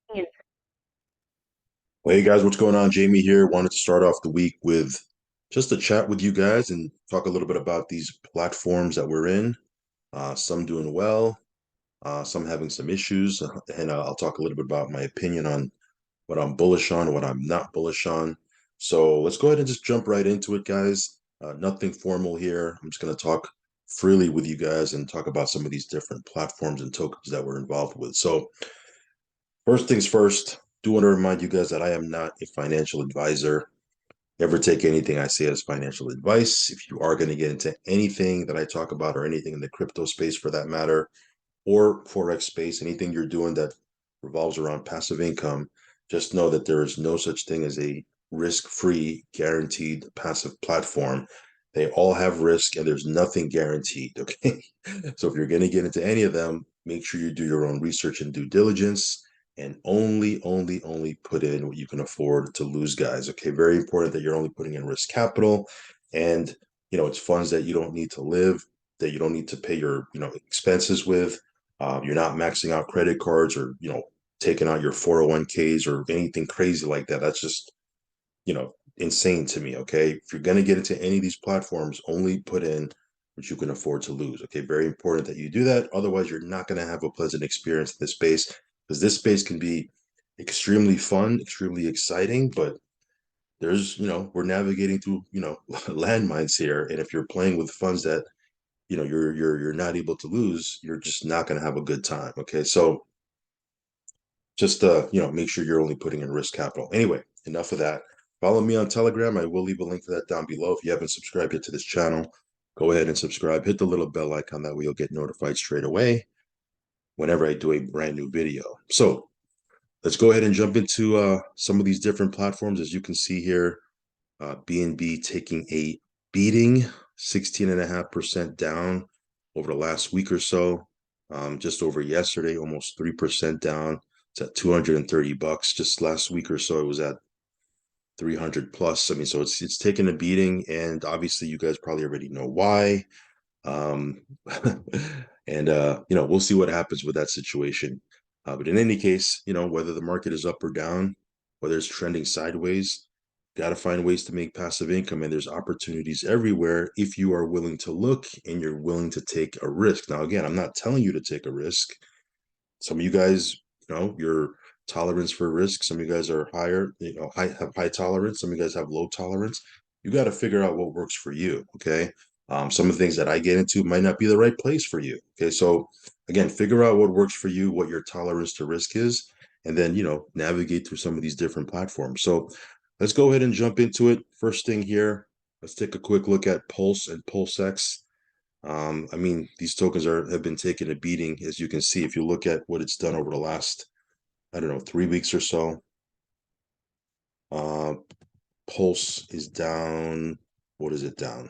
Well, hey guys, what's going on? Jamie here. Wanted to start off the week with just a chat with you guys and talk a little bit about these platforms that we're in. Some doing well, some having some issues, and I'll talk a little bit about my opinion on what I'm bullish on, what I'm not bullish on. So let's go ahead and just jump right into it, guys. Nothing formal here. I'm just going to talk freely with you guys and talk about some of these different platforms and tokens that we're involved with. So first things first, do want to remind you guys that I am not a financial advisor. Never take anything I say as financial advice. If you are going to get into anything that I talk about or anything in the crypto space for that matter, or Forex space, anything you're doing that revolves around passive income, just know that there is no such thing as a risk-free, guaranteed passive platform. They all have risk and there's nothing guaranteed. Okay. So if you're going to get into any of them, make sure you do your own research and due diligence and only put in what you can afford to lose, guys. Okay. Very important that you're only putting in risk capital and it's funds that you don't need to live, that you don't need to pay your expenses with. You're not maxing out credit cards or taking out your 401ks or anything crazy like that. That's just insane to me. Okay, if you're going to get into any of these platforms, only put in what you can afford to lose. Okay, very important that you do that. Otherwise, you're not going to have a pleasant experience in this space, because this space can be extremely fun, extremely exciting, but there's we're navigating through landmines here, and if you're playing with funds that you're not able to lose, you're just not going to have a good time. Okay, so just make sure you're only putting in risk capital. Anyway, enough of that. Follow me on Telegram. I will leave a link to that down below. If you haven't subscribed yet to this channel, go ahead and subscribe. Hit the little bell icon, that way you'll get notified straight away whenever I do a brand new video. So let's go ahead and jump into some of these different platforms. As you can see here, BNB taking a beating, 16.5% down over the last week or so. Just over yesterday, almost 3% down. It's at 230 bucks. Just last week or so, it was at 300 plus. I mean, so it's taken a beating, and obviously you guys probably already know why. Um, and we'll see what happens with that situation. But in any case, whether the market is up or down, whether it's trending sideways, got to find ways to make passive income, and there's opportunities everywhere if you are willing to look and you're willing to take a risk. Now, again, I'm not telling you to take a risk. Some of you guys, your tolerance for risk, some of you guys are higher, have high tolerance. Some of you guys have low tolerance. You got to figure out what works for you. Okay. Some of the things that I get into might not be the right place for you. Okay. So again, figure out what works for you, what your tolerance to risk is, and then, navigate through some of these different platforms. So let's go ahead and jump into it. First thing here, let's take a quick look at Pulse and PulseX. I mean, these tokens have been taking a beating, as you can see, if you look at what it's done over the last, I don't know, 3 weeks or so. Uh, Pulse is down. What is it down?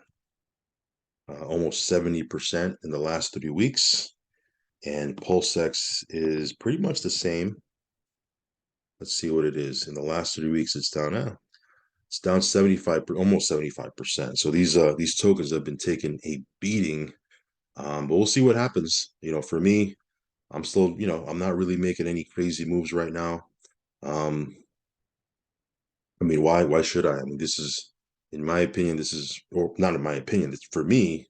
Almost 70% in the last 3 weeks. And PulseX is pretty much the same. Let's see what it is. In the last 3 weeks, it's down now. It's down 75, almost 75%. So these tokens have been taking a beating. But we'll see what happens. For me, I'm still, I'm not really making any crazy moves right now. Um, I mean, why should I? I mean, this is, in my opinion, or not in my opinion, it's for me,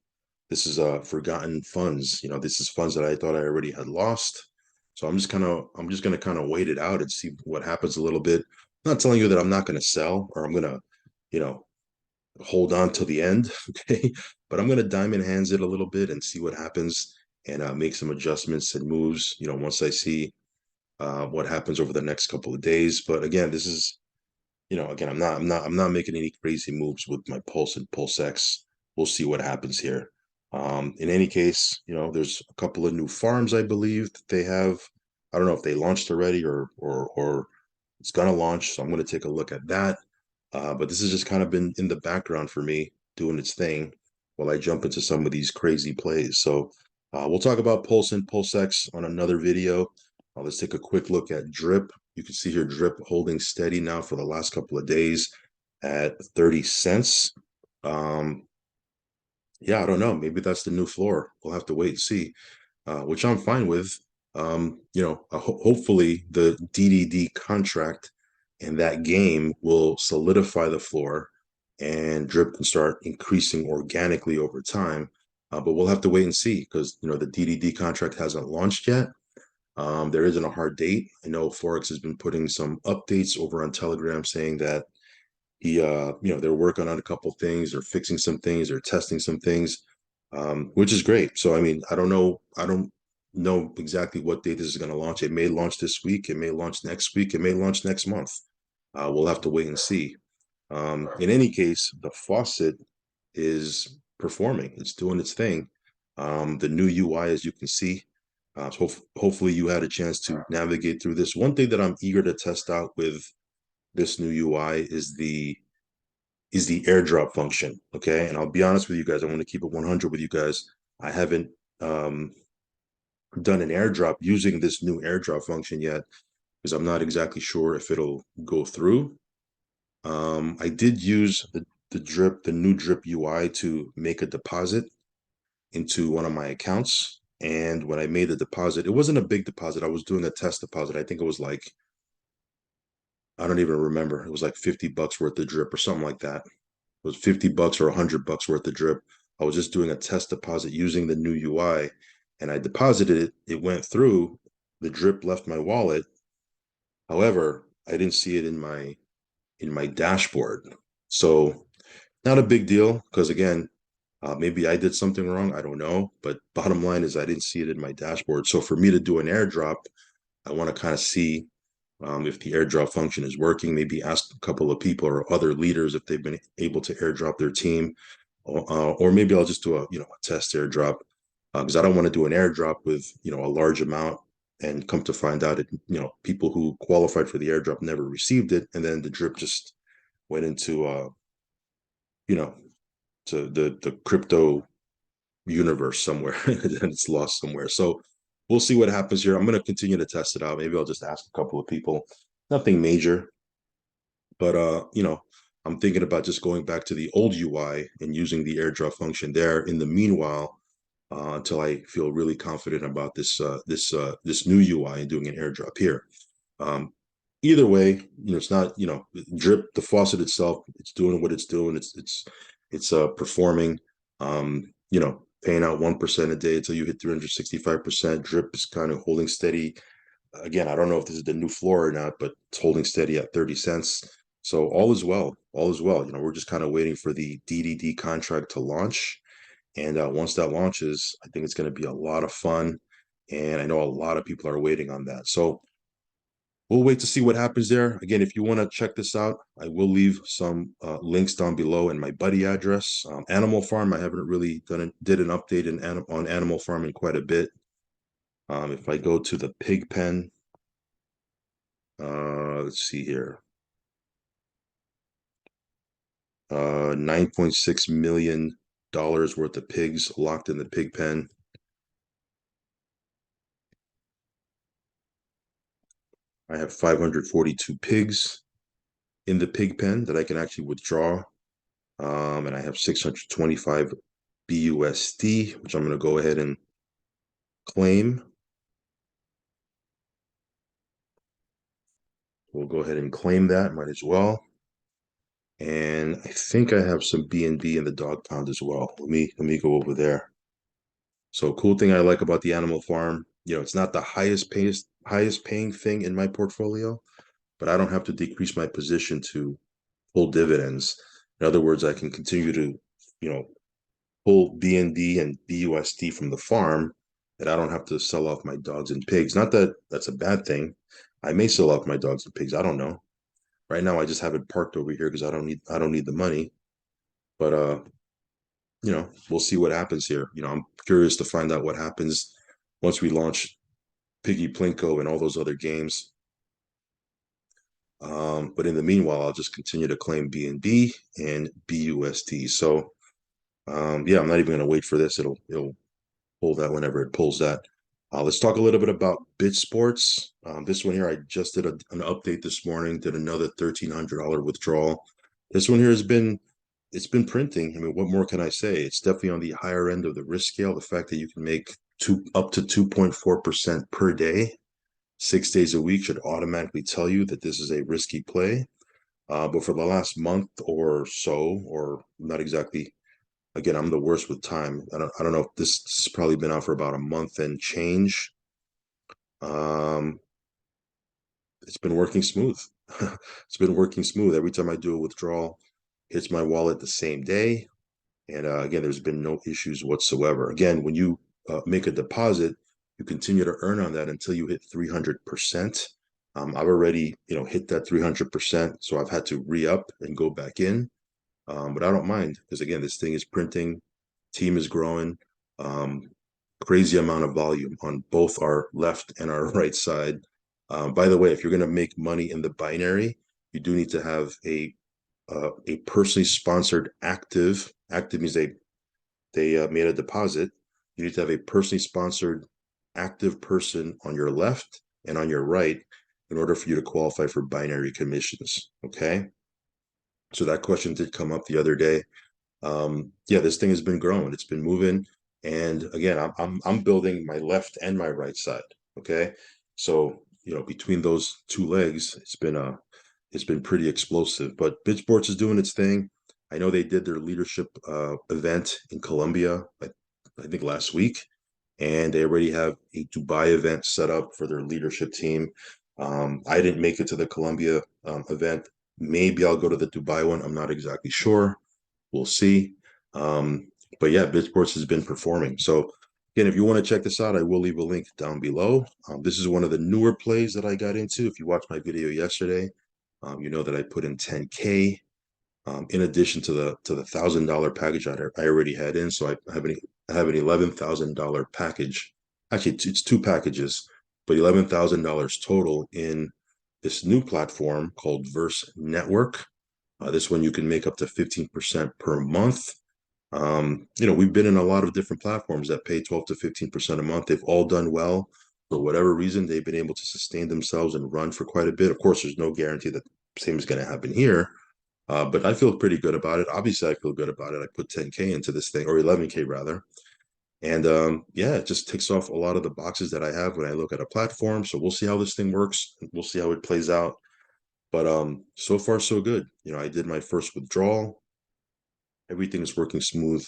this is forgotten funds. This is funds that I thought I already had lost. So I'm just gonna kind of wait it out and see what happens a little bit. I'm not telling you that I'm not gonna sell or I'm gonna, you know, hold on till the end, okay? But I'm gonna diamond hands it a little bit and see what happens, and make some adjustments and moves, once I see what happens over the next couple of days. But again, this is, again, I'm not making any crazy moves with my Pulse and PulseX. We'll see what happens here. In any case, there's a couple of new farms, I believe, that they have. I don't know if they launched already or it's gonna launch. So I'm gonna take a look at that. But this has just kind of been in the background for me, doing its thing while I jump into some of these crazy plays. So we'll talk about Pulse and PulseX on another video. Let's take a quick look at Drip. You can see here Drip holding steady now for the last couple of days at 30 cents. Yeah, I don't know. Maybe that's the new floor. We'll have to wait and see, which I'm fine with. Hopefully the DDD contract and that game will solidify the floor and drip can start increasing organically over time. But we'll have to wait and see because the DDD contract hasn't launched yet. There isn't a hard date. I know Forex has been putting some updates over on Telegram saying that they're working on a couple things, they're fixing some things, they're testing some things, which is great. So I mean, I don't know exactly what date this is going to launch. It may launch this week, it may launch next week, it may launch next month. We'll have to wait and see. In any case, the faucet is performing. It's doing its thing. The new UI, as you can see, so hopefully you had a chance to navigate through this. One thing that I'm eager to test out with this new UI is the airdrop function. Okay, and I'll be honest with you guys. I want to keep it 100 with you guys. I haven't done an airdrop using this new airdrop function yet because I'm not exactly sure if it'll go through. I did use the new drip UI to make a deposit into one of my accounts. And when I made the deposit, it wasn't a big deposit. I was doing a test deposit. I think it was like, I don't even remember. It was like $50 worth of drip or something like that. It was $50 or $100 worth of drip. I was just doing a test deposit using the new UI and I deposited it. It went through. The drip left my wallet. However, I didn't see it in my dashboard. So not a big deal because again, maybe I did something wrong. I don't know. But bottom line is I didn't see it in my dashboard. So for me to do an airdrop, I want to kind of see if the airdrop function is working. Maybe ask a couple of people or other leaders if they've been able to airdrop their team, or maybe I'll just do a test airdrop because I don't want to do an airdrop with a large amount and come to find out people who qualified for the airdrop never received it, and then the drip just went into you know to the crypto universe somewhere and it's lost somewhere. So we'll see what happens here. I'm going to continue to test it out. Maybe I'll just ask a couple of people. Nothing major, but I'm thinking about just going back to the old UI and using the airdrop function there. In the meanwhile, until I feel really confident about this new UI and doing an airdrop here. Um, Either way, it's not drip the faucet itself. It's doing what it's doing. It's performing. Paying out 1% a day until you hit 365%. Drip is kind of holding steady. Again, I don't know if this is the new floor or not, but it's holding steady at 30 cents. So all is well. All is well. We're just kind of waiting for the DDD contract to launch. And once that launches, I think it's going to be a lot of fun. And I know a lot of people are waiting on that. So we'll wait to see what happens there. Again, if you want to check this out, I will leave some links down below and my buddy address. Animal Farm, I haven't really did an update on Animal Farm in quite a bit. If I go to the pig pen, let's see here. 9.6 million dollars worth of pigs locked in the pig pen. I have 542 pigs in the pig pen that I can actually withdraw. And I have 625 BUSD, which I'm going to go ahead and claim. We'll go ahead and claim that, might as well. And I think I have some BNB in the dog pound as well. Let me go over there. So cool thing I like about the Animal Farm, it's not the highest paying thing in my portfolio, but I don't have to decrease my position to pull dividends. In other words, I can continue to, pull BNB and BUSD from the farm, and I don't have to sell off my dogs and pigs. Not that that's a bad thing. I may sell off my dogs and pigs. I don't know. Right now, I just have it parked over here because I don't need the money. But we'll see what happens here. I'm curious to find out what happens once we launch Piggy Plinko and all those other games. But in the meanwhile, I'll just continue to claim BNB and BUSD. So yeah, I'm not even going to wait for this. It'll pull that whenever it pulls that. Let's talk a little bit about BitSports. This one here, I just did an update this morning, did another $1,300 withdrawal. This one here it's been printing. I mean, what more can I say? It's definitely on the higher end of the risk scale. The fact that you can make up to 2.4% per day, 6 days a week should automatically tell you that this is a risky play. But for the last month or so, or not exactly, again, I'm the worst with time. I don't know if this has probably been out for about a month and change. Um, it's been working smooth. It's been working smooth. Every time I do a withdrawal, hits my wallet the same day. And again, there's been no issues whatsoever. Again, when you make a deposit, you continue to earn on that until you hit 300%. I've already, hit that 300%, so I've had to re-up and go back in. But I don't mind because again, this thing is printing, team is growing, um, crazy amount of volume on both our left and our right side. By the way, if you're going to make money in the binary, you do need to have a personally sponsored active. Active means they made a deposit. You need to have a personally sponsored active person on your left and on your right in order for you to qualify for binary commissions. Okay. So that question did come up the other day. Yeah, this thing has been growing. It's been moving, and again, I'm building my left and my right side. Okay, so between those two legs, it's been pretty explosive. But BitSports is doing its thing. I know they did their leadership event in Colombia, I think last week, and they already have a Dubai event set up for their leadership team. I didn't make it to the Colombia event. Maybe I'll go to the Dubai one. I'm not exactly sure. We'll see. But yeah, BitSports has been performing. So again, if you want to check this out, I will leave a link down below. This is one of the newer plays that I got into. If you watched my video yesterday, you know that I put in 10K in addition to the $1,000 package I already had in. So I have an $11,000 package. Actually, it's two packages, but $11,000 total in this new platform called Verse Network. This one you can make up to 15% per month. We've been in a lot of different platforms that pay 12 to 15% a month. They've all done well. For whatever reason, they've been able to sustain themselves and run for quite a bit. Of course, there's no guarantee that the same is going to happen here. But I feel pretty good about it. Obviously, I feel good about it. I put 10K into this thing, or 11K rather. And yeah, it just ticks off a lot of the boxes that I have when I look at a platform. So we'll see how this thing works. We'll see how it plays out. But so far so good. I did my first withdrawal. Everything is working smooth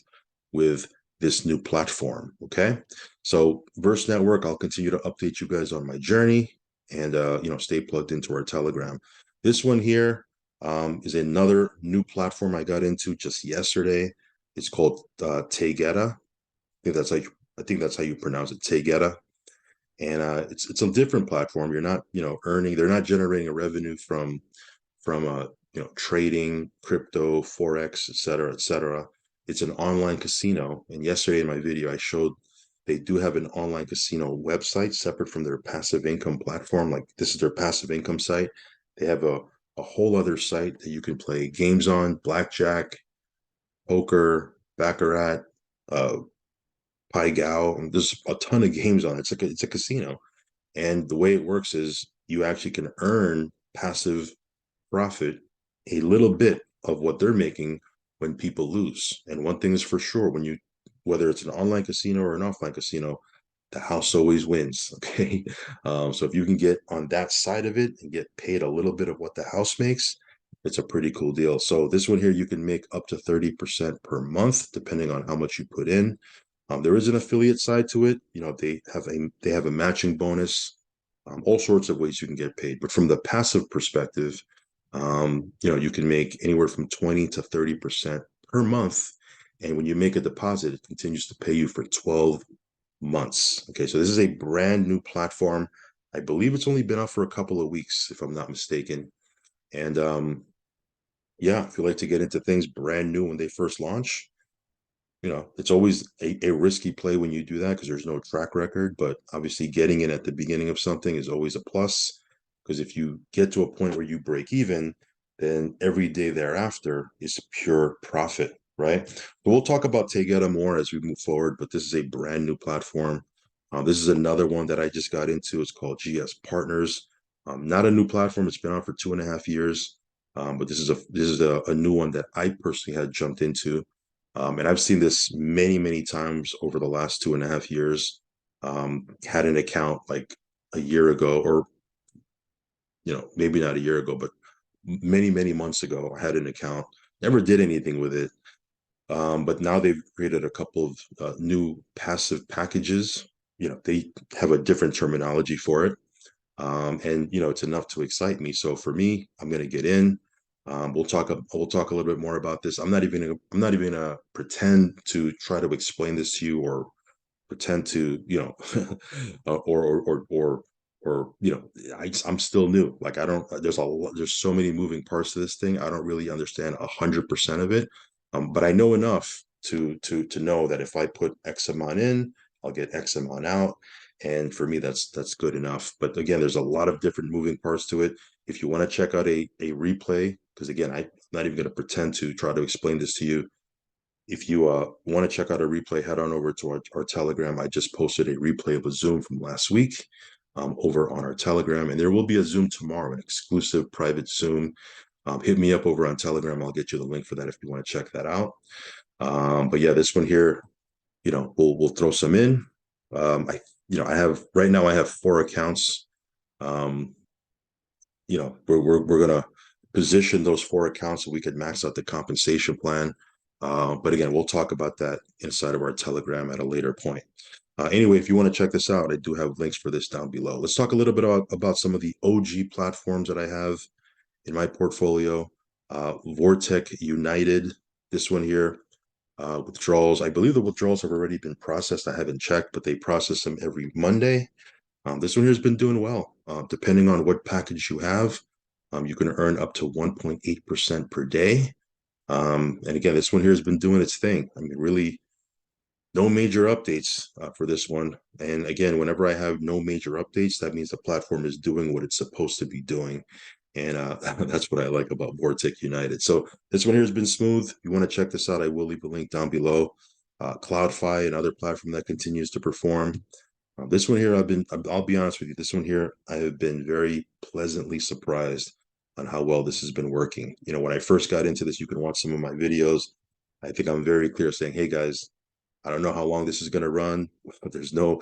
with this new platform. Okay. So Verse Network, I'll continue to update you guys on my journey and stay plugged into our Telegram. This one here is another new platform I got into just yesterday. It's called Tegetta. I think that's how you pronounce it, Tegetta. And it's a different platform. You're not, earning, they're not generating a revenue from trading, crypto, forex, et cetera, et cetera. It's an online casino. And yesterday in my video, I showed they do have an online casino website separate from their passive income platform. Like this is their passive income site. They have a whole other site that you can play games on, blackjack, poker, baccarat, uh, pai gow. And there's a ton of games on it. It's a casino. And the way it works is you actually can earn passive profit a little bit of what they're making when people lose. And one thing is for sure, whether it's an online casino or an offline casino, the house always wins. Okay. So if you can get on that side of it and get paid a little bit of what the house makes, it's a pretty cool deal. So this one here, you can make up to 30% per month, depending on how much you put in. There is an affiliate side to it. They have a matching bonus, all sorts of ways you can get paid. But from the passive perspective, you can make anywhere from 20 to 30% per month. And when you make a deposit, it continues to pay you for 12 months. Okay, so this is a brand new platform. I believe it's only been out for a couple of weeks, if I'm not mistaken. And yeah, if you like to get into things brand new when they first launch, it's always a risky play when you do that because there's no track record. But obviously, getting in at the beginning of something is always a plus because if you get to a point where you break even, then every day thereafter is pure profit, right? But we'll talk about Tegeta more as we move forward. But this is a brand new platform. This is another one that I just got into. It's called GS Partners. Not a new platform. It's been on for 2.5 years. But this is a new one that I personally had jumped into. And I've seen this many, many times over the last 2.5 years. Had an account like a year ago, or maybe not a year ago, but many months ago. I had an account, never did anything with it. But now they've created a couple of new passive packages. They have a different terminology for it. And it's enough to excite me. So for me, I'm going to get in. We'll talk a little bit more about this. I'm not even gonna pretend to try to explain this to you, or pretend to I'm still new. Like, I don't there's so many moving parts to this thing. I don't really understand 100% of it, but I know enough to know that if I put X amount in, I'll get X amount out, and for me that's good enough. But again, there's a lot of different moving parts to it. If you want to check out a replay, because again, I'm not even going to pretend to try to explain this to you. If you want to check out a replay, head on over to our Telegram. I just posted a replay of a Zoom from last week over on our Telegram, and there will be a Zoom tomorrow, an exclusive private Zoom. Hit me up over on Telegram. I'll get you the link for that if you want to check that out. But yeah, this one here, we'll throw some in. I have right now, I have 4 accounts. Um, we're gonna position those 4 accounts so we could max out the compensation plan. But again, we'll talk about that inside of our Telegram at a later point. Anyway, if you want to check this out, I do have links for this down below. Let's talk a little bit about some of the OG platforms that I have in my portfolio. Vortex United, this one here, withdrawals. I believe the withdrawals have already been processed. I haven't checked, but they process them every Monday. This one here has been doing well. Depending on what package you have, you can earn up to 1.8% per day. And again, this one here has been doing its thing. I mean, really, no major updates for this one. And again, whenever I have no major updates, that means the platform is doing what it's supposed to be doing. And that's what I like about Vortex United. So this one here has been smooth. If you want to check this out, I will leave a link down below. CloudFi, another platform that continues to perform. This one here, I'll be honest with you, this one here, I have been very pleasantly surprised on how well this has been working. When I first got into this, you can watch some of my videos. I think I'm very clear saying, hey guys, I don't know how long this is going to run. There's not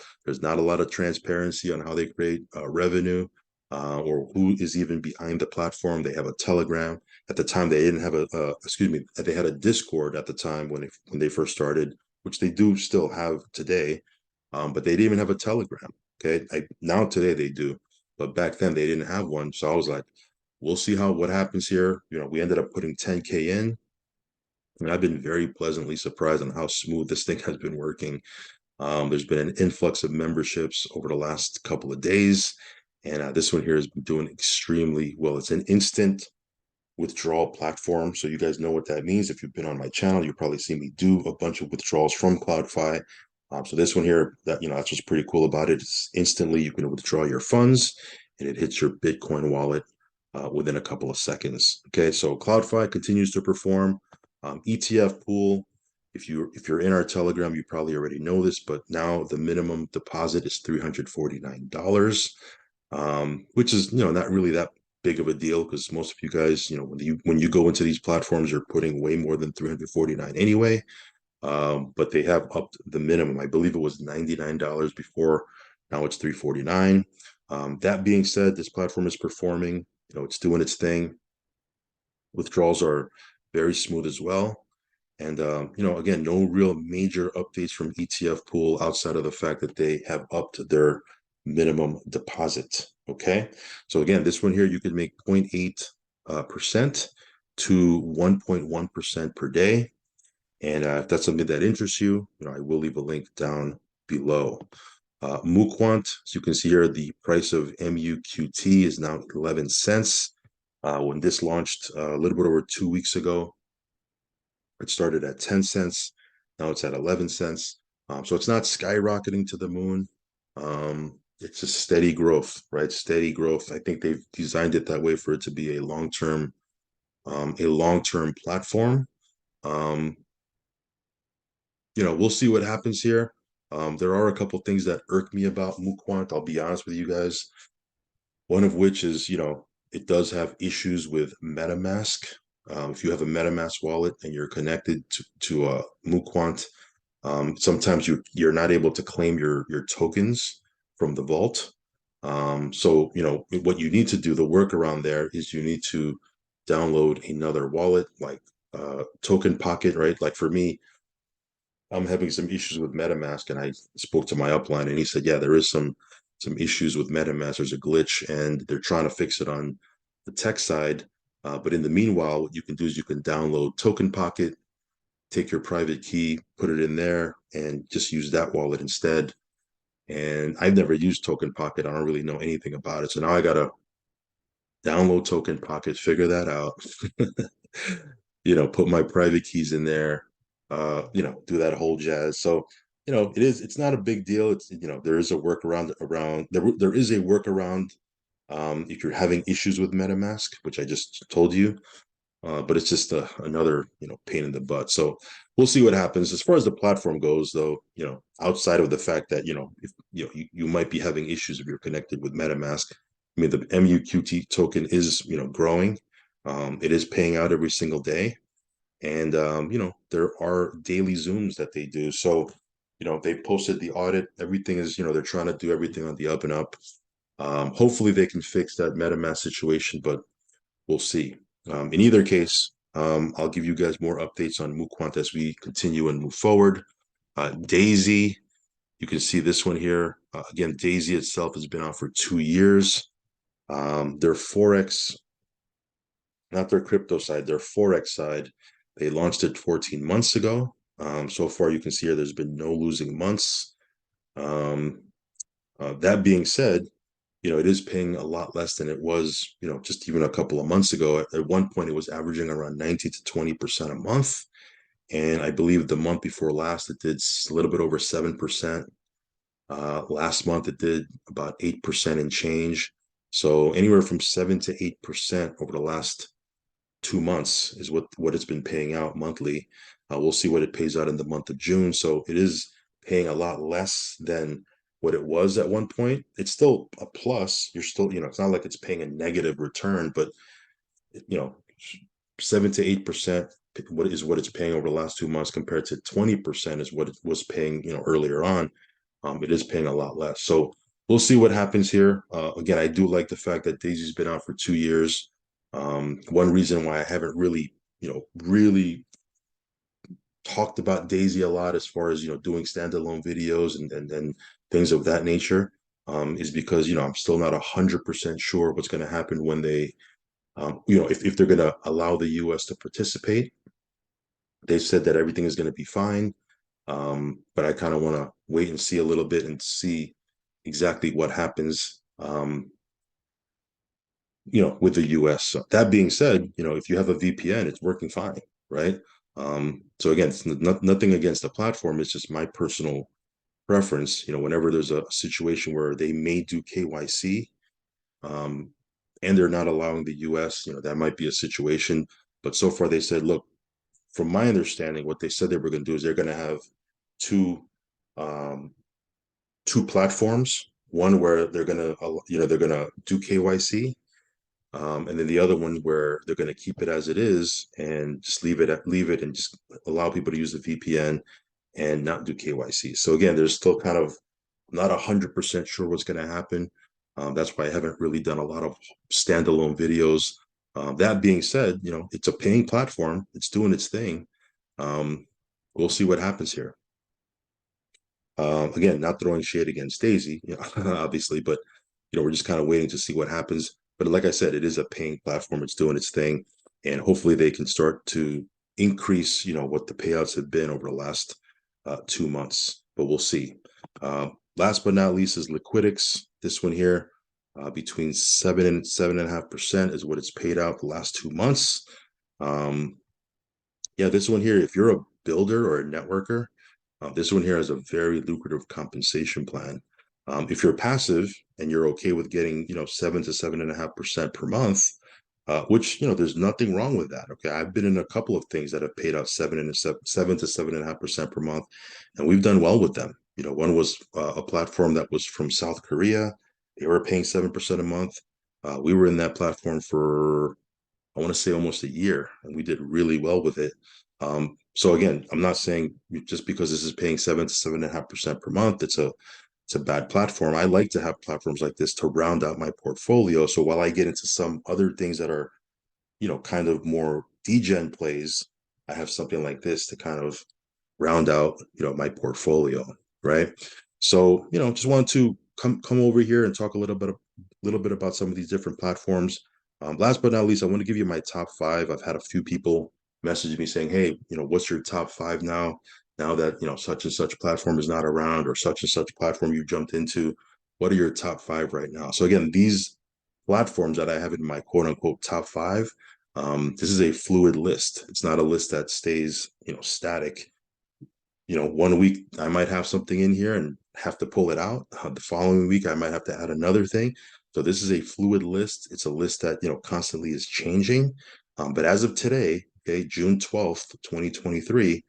a lot of transparency on how they create revenue, or who is even behind the platform. They have a Telegram. At the time, they didn't have excuse me, they had a Discord at the time when they first started, which they do still have today. But they didn't even have a Telegram. Okay, now today they do, but back then they didn't have one. So I was like, we'll see what happens here. We ended up putting 10K in, and I've been very pleasantly surprised on how smooth this thing has been working. There's been an influx of memberships over the last couple of days, and this one here has been doing extremely well. It's an instant withdrawal platform, so you guys know what that means. If you've been on my channel, you've probably seen me do a bunch of withdrawals from CloudFi. So this one here, that's what's pretty cool about it. It's instantly you can withdraw your funds, and it hits your Bitcoin wallet within a couple of seconds. Okay, so CloudFi continues to perform. ETF Pool. If you're in our Telegram, you probably already know this, but now the minimum deposit is $349, which is not really that big of a deal, because most of you guys, when you go into these platforms, you're putting way more than 349 anyway. But they have upped the minimum. I believe it was $99 before. Now it's 349. That being said, this platform is performing. It's doing its thing. Withdrawals are very smooth as well. And again, no real major updates from ETF Pool outside of the fact that they have upped their minimum deposit. Okay, so again, this one here, you could make 0.8% to 1.1% per day. And if that's something that interests you, I will leave a link down below. Mukwant, as you can see here, the price of MUQT is now 11 cents. When this launched a little bit over 2 weeks ago, it started at 10 cents. Now it's at 11 cents. So it's not skyrocketing to the moon. It's just steady growth, right? Steady growth. I think they've designed it that way for it to be a long-term platform. We'll see what happens here. There are a couple things that irk me about Mukwant. I'll be honest with you guys. One of which is, it does have issues with MetaMask. If you have a MetaMask wallet and you're connected to Mukwant, Sometimes you're not able to claim your tokens from the vault. So what you need to do, the workaround there is you need to download another wallet like Token Pocket, right? Like for me, I'm having some issues with MetaMask, and I spoke to my upline, and he said, yeah, there is some issues with MetaMask. There's a glitch, and they're trying to fix it on the tech side. But in the meanwhile, what you can do is you can download Token Pocket, take your private key, put it in there, and just use that wallet instead. And I've never used Token Pocket. I don't really know anything about it. So now I gotta download Token Pocket, figure that out, put my private keys in there, do that whole jazz. So, it's not a big deal. It's, there is a workaround around there is a workaround if you're having issues with MetaMask, which I just told you. But it's just another, pain in the butt. So we'll see what happens. As far as the platform goes, though, outside of the fact that, if you might be having issues if you're connected with MetaMask. I mean, the MUQT token is, growing. It is paying out every single day. And, there are daily Zooms that they do. So, they posted the audit. Everything is, they're trying to do everything on the up and up. Hopefully they can fix that MetaMask situation, but we'll see. In either case, I'll give you guys more updates on Mukwant as we continue and move forward. Daisy, you can see this one here. Again, Daisy itself has been out for 2 years. Their Forex, not their crypto side, their Forex side, they launched it 14 months ago. So far, you can see here there's been no losing months. That being said, it is paying a lot less than it was, just even a couple of months ago. At one point, it was averaging around 19 to 20% a month. And I believe the month before last, it did a little bit over 7%. Last month, it did about 8% and change. So anywhere from 7 to 8% over the last 2 months is what it's been paying out monthly. We'll see what it pays out in the month of June. So it is paying a lot less than what it was at one point. It's still a plus. You're still, it's not like it's paying a negative return, but you know, 7 to 8% what it's paying over the last 2 months compared to 20% is what it was paying, earlier on. It is paying a lot less. So we'll see what happens here. Again, I do like the fact that Daisy's been out for 2 years. One reason why I haven't really talked about Daisy a lot as far as, doing standalone videos and things of that nature, is because, I'm still not 100% sure what's going to happen when they, if they're going to allow the US to participate. They've said that everything is going to be fine. But I kind of want to wait and see a little bit and see exactly what happens, with the US. So that being said, if you have a VPN, it's working fine, right? So again, it's nothing against the platform. It's just my personal preference. Whenever there's a situation where they may do KYC, and they're not allowing the US, that might be a situation. But so far they said, look, from my understanding, what they said they were going to do is they're going to have two um, two platforms. One where they're gonna do KYC, and then the other one where they're gonna keep it as it is and just leave it and just allow people to use the VPN and not do KYC. So again, there's still kind of not 100% sure what's going to happen. That's why I haven't really done a lot of standalone videos. That being said, it's a paying platform. It's doing its thing. Um, we'll see what happens here. Again, not throwing shade against Daisy, obviously, but we're just kind of waiting to see what happens. But like I said, it is a paying platform. It's doing its thing, and hopefully they can start to increase, what the payouts have been over the last 2 months. But we'll see. Last but not least is Liquidix. This one here, between 7 and 7.5% is what it's paid out the last 2 months. Yeah, this one here, if you're a builder or a networker, this one here has a very lucrative compensation plan. If you're passive and you're okay with getting, 7 to 7.5% per month, which, there's nothing wrong with that. Okay. I've been in a couple of things that have paid out 7 to 7.5% per month, and we've done well with them. One was a platform that was from South Korea. They were paying 7% a month. We were in that platform for, I want to say, almost a year, and we did really well with it. So again, I'm not saying just because this is paying 7 to 7.5% per month, it's a bad platform. I like to have platforms like this to round out my portfolio. So while I get into some other things that are, kind of more degen plays, I have something like this to kind of round out, my portfolio, right? So, just wanted to come over here and talk a little bit about some of these different platforms. Last but not least, I want to give you my top five. I've had a few people message me saying, "Hey, what's your top five now? Now that such and such platform is not around, or such and such platform you jumped into, what are your top five right now?" So again, these platforms that I have in my quote unquote top five, this is a fluid list. It's not a list that stays, static. One week I might have something in here and have to pull it out. The following week I might have to add another thing. So this is a fluid list. It's a list that, constantly is changing. But as of today, okay, June 12th, 2023,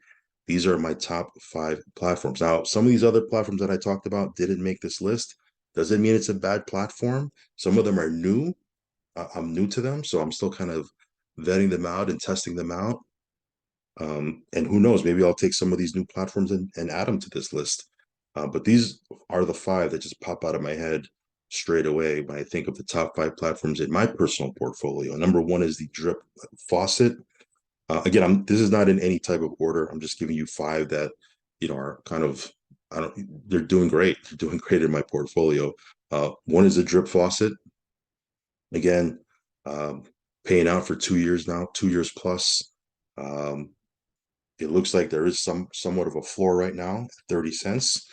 these are my top five platforms. Now, some of these other platforms that I talked about didn't make this list. Doesn't mean it's a bad platform. Some of them are new. I'm new to them, so I'm still kind of vetting them out and testing them out. And who knows, maybe I'll take some of these new platforms and add them to this list. But these are the five that just pop out of my head straight away when I think of the top five platforms in my personal portfolio. Number one is the Drip Faucet. Again, this is not in any type of order. I'm just giving you five that are kind of, I don't. They're doing great. They're doing great in my portfolio. One is the Drip Faucet. Again, um, paying out for 2 years now, 2 years plus. Um, it looks like there is somewhat of a floor right now at 30 cents.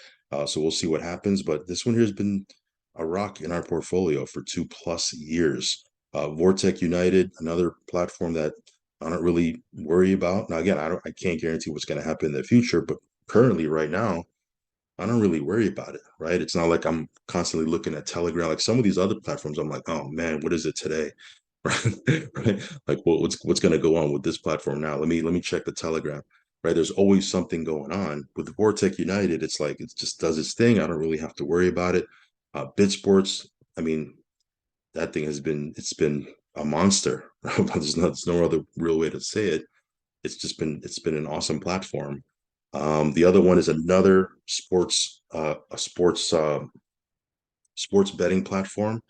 So we'll see what happens. But this one here has been a rock in our portfolio for 2+ years. Vortex United, another platform that I don't really worry about. Now, again, I can't guarantee what's going to happen in the future, but currently, right now, I don't really worry about it, right? It's not like I'm constantly looking at Telegram. Like some of these other platforms, I'm like, oh man, what is it today? Right? Right? Like, what's going to go on with this platform now? Let me check the Telegram. Right? There's always something going on with Vortex United. It's like it just does its thing. I don't really have to worry about it. BitSports, I mean, that thing it's been a monster. There's no other real way to say it. It's been an awesome platform. The other one is another sports betting platform.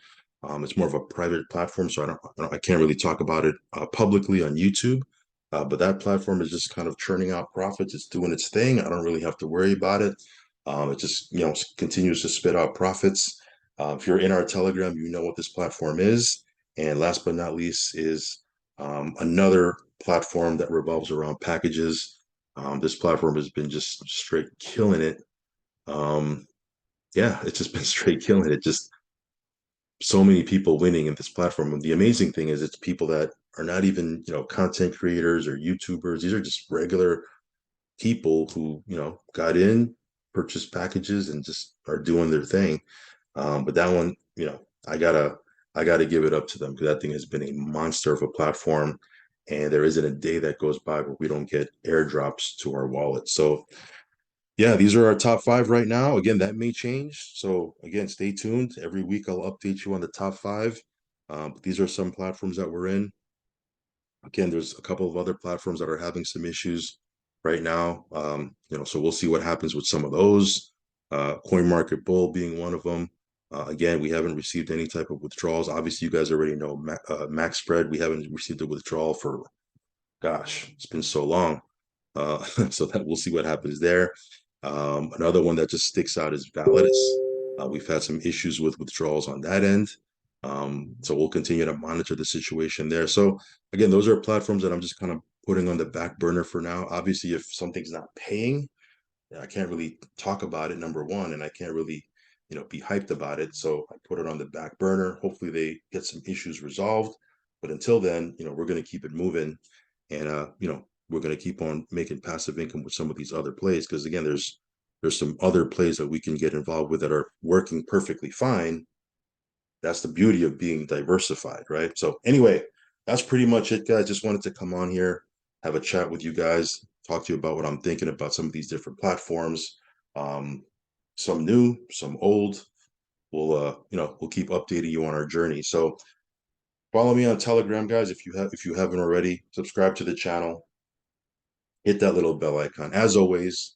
It's more of a private platform, so I can't really talk about it publicly on YouTube. But that platform is just kind of churning out profits. It's doing its thing. I don't really have to worry about it. It just continues to spit out profits. If you're in our Telegram, you know what this platform is. And last but not least is another platform that revolves around packages. This platform has been just straight killing it. Um, yeah, it's just been straight killing it. Just so many people winning in this platform. And the amazing thing is it's people that are not even, content creators or YouTubers. These are just regular people who, got in, purchased packages and just are doing their thing. But that one, I gotta give it up to them because that thing has been a monster of a platform. And there isn't a day that goes by where we don't get airdrops to our wallet. So yeah, these are our top five right now. Again, that may change. So again, stay tuned. Every week I'll update you on the top five. But these are some platforms that we're in. Again, there's a couple of other platforms that are having some issues right now. So we'll see what happens with some of those. Coin Market Bull being one of them. Again, we haven't received any type of withdrawals. Obviously, you guys already know Max Spread. We haven't received a withdrawal for, gosh, it's been so long. So that we'll see what happens there. Another one that just sticks out is Validus. We've had some issues with withdrawals on that end. So we'll continue to monitor the situation there. So again, those are platforms that I'm just kind of putting on the back burner for now. Obviously, if something's not paying, I can't really talk about it, number one, and I can't really, be hyped about it. So I put it on the back burner. Hopefully they get some issues resolved. But until then, we're going to keep it moving. And we're going to keep on making passive income with some of these other plays. Because again, there's some other plays that we can get involved with that are working perfectly fine. That's the beauty of being diversified, right? So anyway, that's pretty much it, guys. Just wanted to come on here, have a chat with you guys, talk to you about what I'm thinking about some of these different platforms. Um, some new, some old. We'll keep updating you on our journey. So follow me on Telegram, guys. If you haven't already, subscribe to the channel. hit that little bell icon. As always,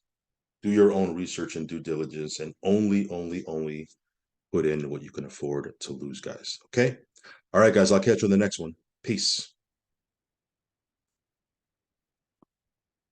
do your own research and due diligence, and only put in what you can afford to lose, guys. Okay? All right, guys, I'll catch you on the next one. Peace.